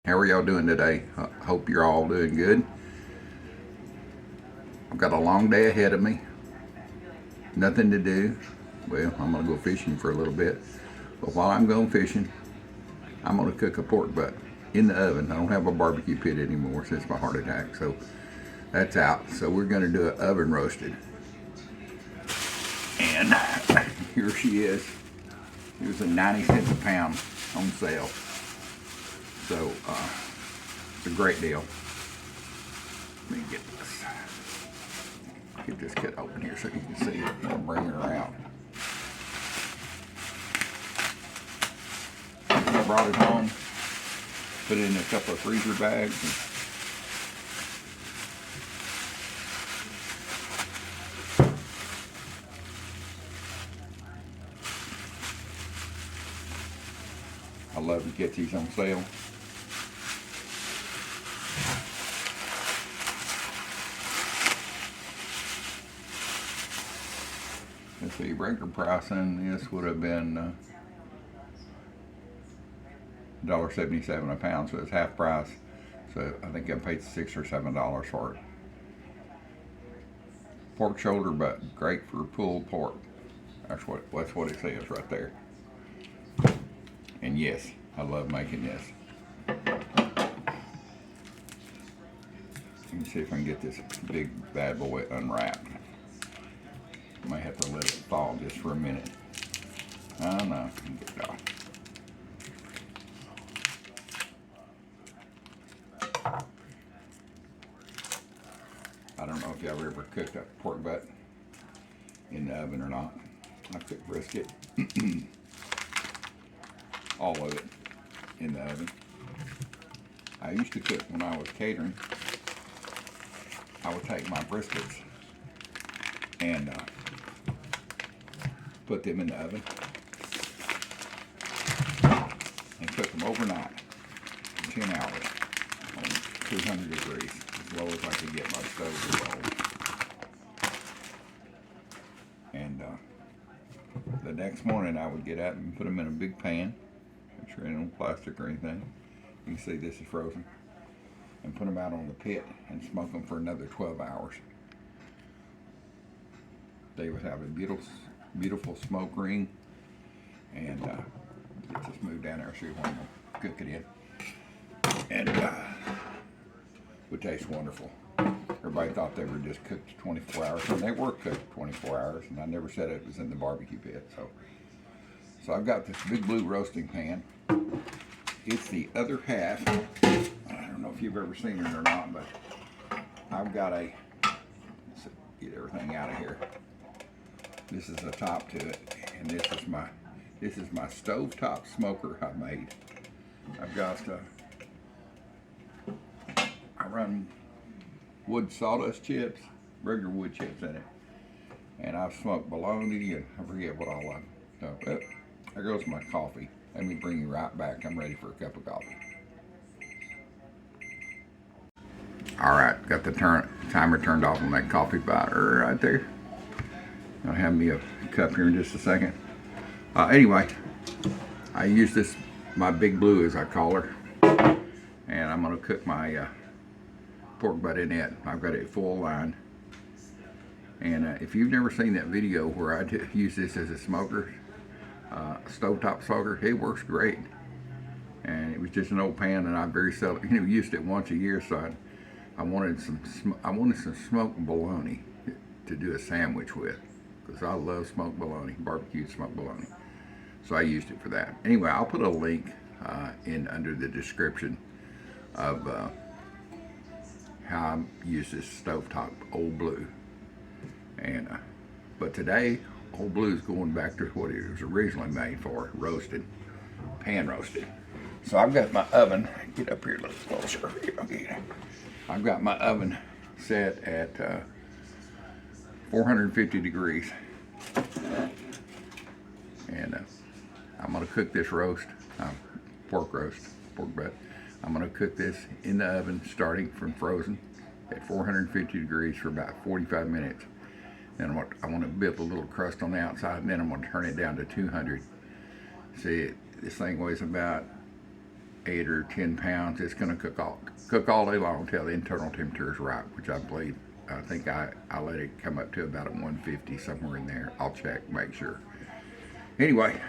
How are y'all doing today? Hope you're all doing good. I've got a long day ahead of me. Nothing to do. Well, I'm going to go fishing for a little bit. But while I'm going fishing, I'm going to cook a pork butt in the oven. I don't have a barbecue pit anymore since my heart attack, so that's out. So we're going to do it oven roasted. And here she is. It was a 90 cents a pound on sale. So it's a great deal. Let me get this kit open here so you can see it. I'll bring her out. I brought it home, put it in a couple of freezer bags. I love to get these on sale. Let's see, regular price on this would have been $1.77 a pound, so it's half price. So I think I paid $6 or $7 for it. Pork shoulder butt, great for pulled pork. That's what it says right there. And yes, I love making this. Let me see if I can get this big bad boy unwrapped. I might have to let it thaw just for a minute. Oh no, I can get it off. I don't know if y'all ever cooked a pork butt in the oven or not. I cook brisket, all of it in the oven. I used to cook when I was catering. I would take my briskets and put them in the oven and cook them overnight, 10 hours on 200 degrees, as low as I could get my stove to roll. And the next morning I would get out and put them in a big pan, make sure they don't plastic or anything. You can see this is frozen. And put them out on the pit and smoke them for another 12 hours. They would have a beautiful smoke ring. And let's just move down there and see what I'm gonna cook it in. And would taste wonderful. Everybody thought they were just cooked 24 hours, and they were cooked 24 hours, and I never said it was in the barbecue pit. So I've got this Big Blue roasting pan. It's the other half. I don't know if you've ever seen it or not, but I've got let's get everything out of here. This is the top to it, and this is my stovetop smoker I made. I've got I run wood sawdust chips, regular wood chips in it, and I've smoked bologna and I forget what all of them. So there goes my coffee. Let me bring you right back. I'm ready for a cup of coffee. All right, got the timer turned off on that coffee pot right there. I'll have me a cup here in just a second. Anyway, I use this, my Big Blue as I call her, and I'm gonna cook my pork butt in it. I've got it full line. And if you've never seen that video where I use this as a smoker, stovetop smoker, it works great. And it was just an old pan, and I very seldom, used it once a year, so I wanted some smoked bologna to do a sandwich with, because I love smoked bologna, barbecued smoked bologna. So I used it for that. Anyway, I'll put a link in under the description of how I use this stovetop Old Blue. And but today, Old Blue is going back to what it was originally made for, roasted, pan roasted. So I've got my oven, get up here a little closer. I've got my oven set at 450 degrees. And I'm gonna cook this roast, pork butt. I'm gonna cook this in the oven, starting from frozen at 450 degrees for about 45 minutes. Then I want to build a little crust on the outside, and then I'm going to turn it down to 200. See, this thing weighs about 8 or 10 pounds. It's going to cook all day long until the internal temperature is right, which I believe, I think I let it come up to about a 150, somewhere in there. I'll check, make sure. Anyway,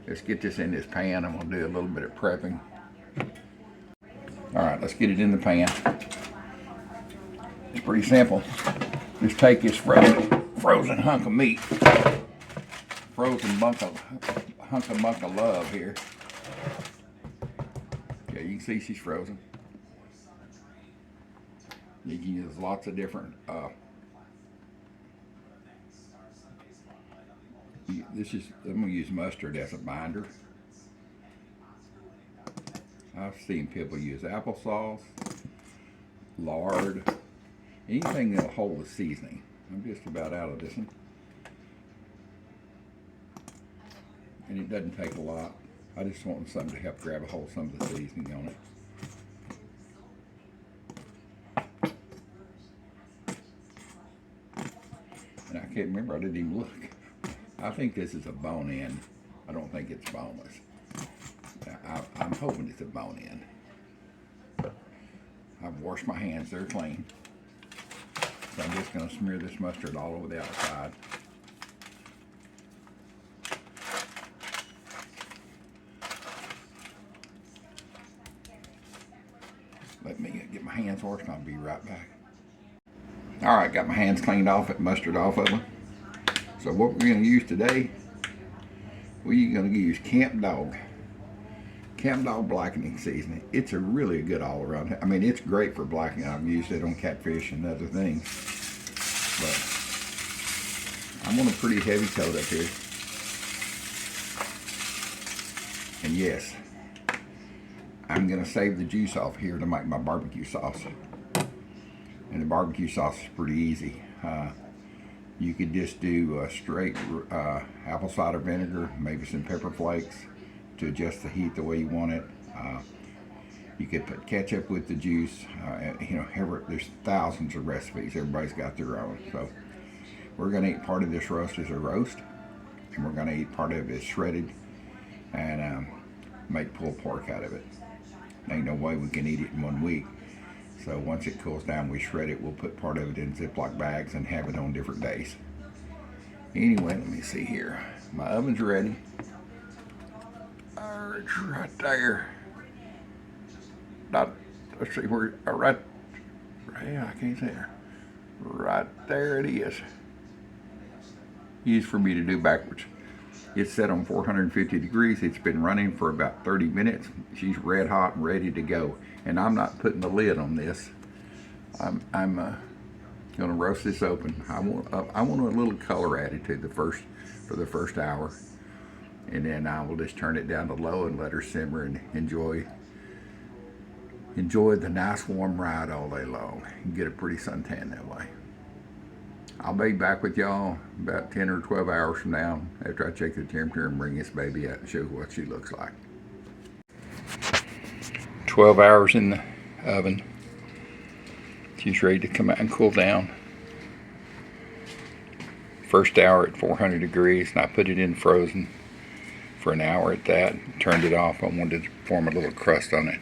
let's get this in this pan. I'm going to do a little bit of prepping. All right, let's get it in the pan. It's pretty simple. Just take this frozen hunk of meat, frozen hunk of love here. Yeah, you can see she's frozen. You can use lots of different. I'm gonna use mustard as a binder. I've seen people use applesauce, lard, anything that'll hold the seasoning. I'm just about out of this one. And it doesn't take a lot. I just want something to help grab a hold of some of the seasoning on it. And I can't remember, I didn't even look. I think this is a bone-in. I don't think it's boneless. I'm hoping it's a bone-in. I've washed my hands, they're clean. So I'm just going to smear this mustard all over the outside. Let me get my hands washed and I'll be right back. Alright, got my hands cleaned off, mustard off of them. So what we're going to use today, we're going to use Camp Dog blackening seasoning. It's a really good all around. I mean, it's great for blackening. I've used it on catfish and other things. But I'm on a pretty heavy coat up here. And yes, I'm going to save the juice off here to make my barbecue sauce. And the barbecue sauce is pretty easy. You could just do straight apple cider vinegar, maybe some pepper flakes to adjust the heat the way you want it. You could put ketchup with the juice. There's thousands of recipes. Everybody's got their own. So we're going to eat part of this roast as a roast, and we're going to eat part of it shredded and make pulled pork out of it. Ain't no way we can eat it in 1 week. So once it cools down, we shred it. We'll put part of it in Ziploc bags and have it on different days. Anyway, let me see here. My oven's ready. It's right there. Let's see where, right, yeah, I can't see her. Right there it is. Easy for me to do backwards. It's set on 450 degrees. It's been running for about 30 minutes. She's red hot and ready to go. And I'm not putting the lid on this. I'm gonna roast this open. I want a little color added to for the first hour. And then I will just turn it down to low and let her simmer and enjoy the nice warm ride all day long and get a pretty suntan that way. I'll be back with y'all about 10 or 12 hours from now after I check the temperature and bring this baby out and show what she looks like. 12 hours in the oven. She's ready to come out and cool down. First hour at 400 degrees, and I put it in frozen for an hour at that. Turned it off. I wanted to form a little crust on it.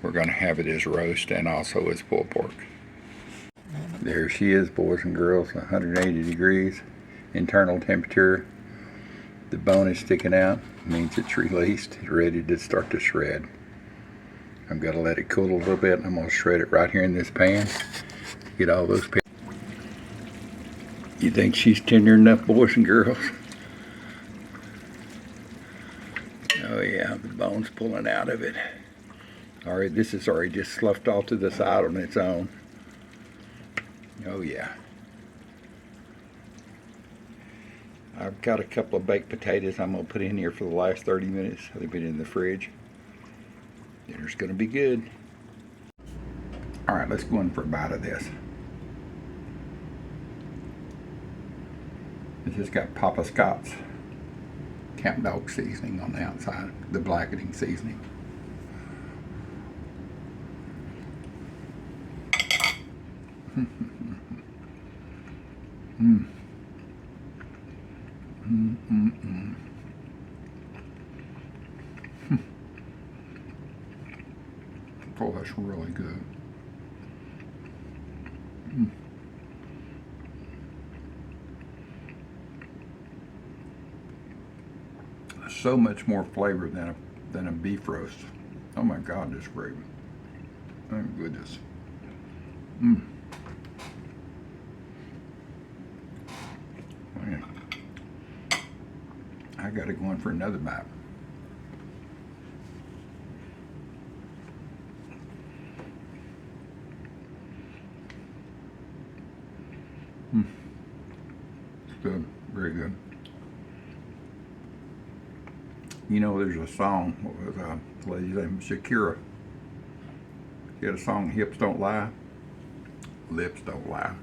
We're going to have it as roast and also as pulled pork. There she is, boys and girls, 180 degrees internal temperature. The bone is sticking out, means it's released, ready to start to shred. I'm going to let it cool a little bit, and I'm going to shred it right here in this pan. Get all those pieces. You think she's tender enough, boys and girls? Oh yeah, the bone's pulling out of it. Alright, this is already just sloughed off to the side on its own. Oh yeah. I've got a couple of baked potatoes I'm going to put in here for the last 30 minutes. They've been in the fridge. Dinner's going to be good. Alright, let's go in for a bite of this. It's just got Papa Scott's Camp Dog seasoning on the outside, the blackening seasoning. Oh, that's really good. So much more flavor than a beef roast. Oh my God, this gravy. Oh goodness. Man, I got to go in for another bite. Good, very good. You know, there's a song with a lady's name Shakira. She had a song, "Hips Don't Lie, Lips Don't Lie."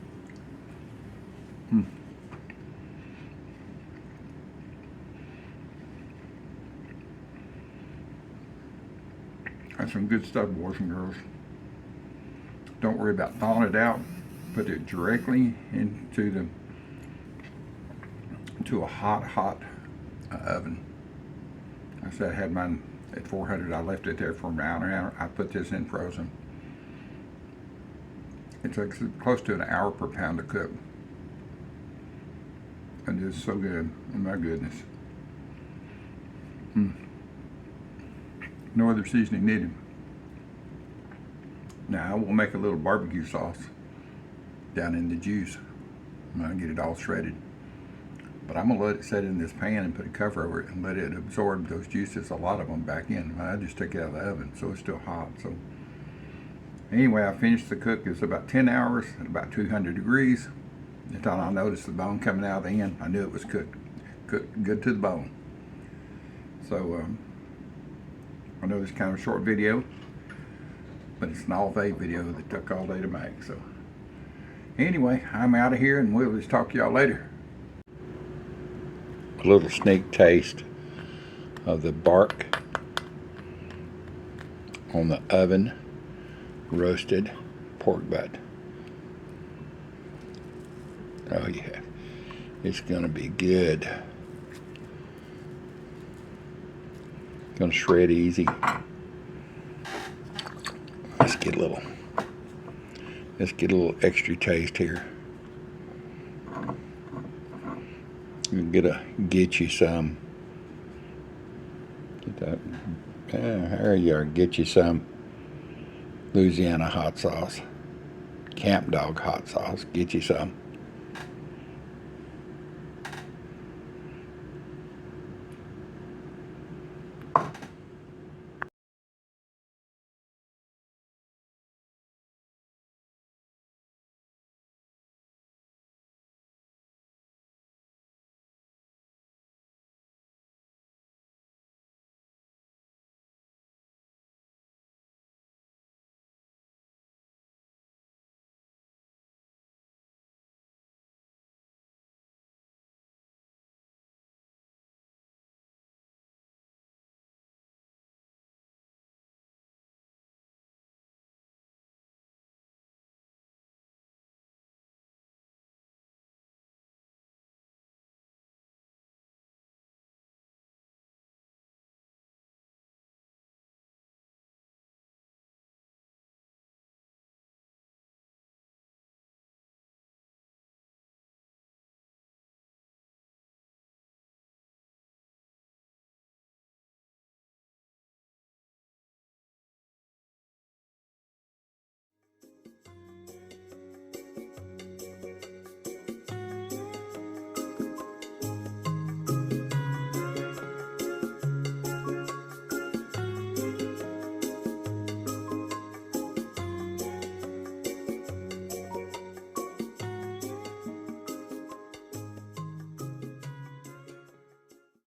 That's some good stuff, boys and girls. Don't worry about thawing it out. Put it directly into a hot oven. I said I had mine at 400. I left it there for an hour. I put this in frozen. It takes close to an hour per pound to cook. And it's so good. Oh my goodness. No other seasoning needed. Now I will make a little barbecue sauce down in the juice. I'm gonna get it all shredded. But I'm gonna let it set in this pan and put a cover over it and let it absorb those juices, a lot of them, back in. I just took it out of the oven, so it's still hot. So anyway, I finished the cook. It's about 10 hours at about 200 degrees. Until I noticed the bone coming out of the end, I knew it was cooked good to the bone. So I know this is kind of a short video, but it's an all-day video that took all day to make. So anyway, I'm out of here, and we'll just talk to y'all later. A little sneak taste of the bark on the oven roasted pork butt. Oh yeah, it's gonna be good. Gonna shred easy. Let's get a little extra taste here. Get you some. Get that. There you are. Get you some Louisiana hot sauce, Camp Dog hot sauce. Get you some.